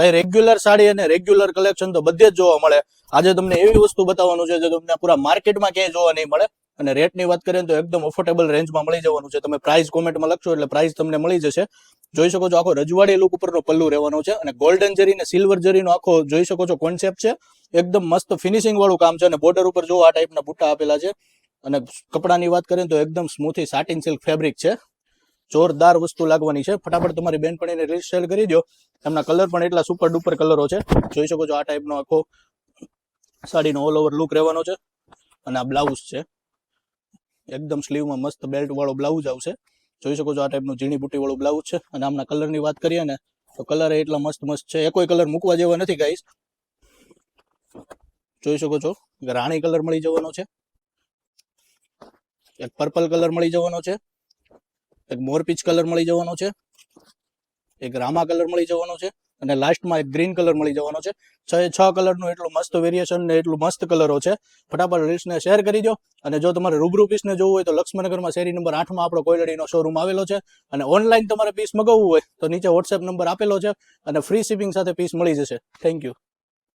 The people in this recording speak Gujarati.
ભાઈ રેગ્યુલર સાડી અને રેગ્યુલર કલેક્શન તો બધે જ જોવા મળે. આજે તમને એવી વસ્તુ બતાવવાનું છે જે તમને પૂરા માર્કેટમાં ક્યાંય જોવા નહીં મળે. અને રેટની વાત કરીએ તો એકદમ અફોર્ડેબલ રેન્જમાં મળી જવાનું છે. તમે પ્રાઇસ કોમેન્ટમાં લખશો એટલે પ્રાઇસ તમને મળી જશે. જોઈ શકો છો આખો રજવાડી લુક ઉપરનો પલ્લુ રહેવાનો છે અને ગોલ્ડન જરી ને સિલ્વર જરીનો આખો જોઈ શકો છો કોન્સેપ્ટ છે. એકદમ મસ્ત ફિનિશિંગ વાળું કામ છે અને બોર્ડર ઉપર જો આ ટાઈપના બુટ્ટા આપેલા છે. અને કપડાની વાત કરીએ તો એકદમ સ્મૂથી સાટિન સિલ્ક ફેબ્રિક છે. જોરદાર વસ્તુ લાગવાની છે. ફટાફટ તમારી બેનપણીને રીલ શેર કરી દો. એમના કલર પણ એટલા સુપર ડુપર કલરો છે. જોઈ શકો છો આ ટાઈપનો આખો સાડીનો ઓલ ઓવર લુક રહેવાનો છે. અને આ બ્લાઉઝ છે એકદમ સ્લીવમાં મસ્ત બેલ્ટ વાળો બ્લાઉઝ આવશે. જોઈ શકો છો આ ટાઈપનું ઝીણી બુટી વાળું બ્લાઉઝ છે. અને આમના કલરની વાત કરીએ ને તો કલર એટલા મસ્ત મસ્ત છે. એ કોઈ કલર મૂકવા જેવા નથી ગાઈસ. જોઈ શકો છો રાણી કલર મળી જવાનો છે, એક પર્પલ કલર મળી જવાનો છે, એક મોરપીચ કલર મળી જવાનો છે, એક રામા કલર મળી જવાનો છે અને લાસ્ટમાં એક ગ્રીન કલર મળી જવાનો છે. 6 કલરનું એટલું મસ્ત વેરિએશન ને એટલું મસ્ત કલરો છે. ફટાફટ રીલ્સને શેર કરી દો. અને જો તમારે રૂબરૂ પીસને જોવું હોય તો લક્ષ્મણનગરમાં શેરી નંબર 8માં આપણો કોયલડીનો શોરૂમ આવેલો છે. અને ઓનલાઈન તમારે પીસ મગાવવું હોય તો નીચે વોટ્સએપ નંબર આપેલો છે અને ફ્રી શિપિંગ સાથે પીસ મળી જશે. Thank you.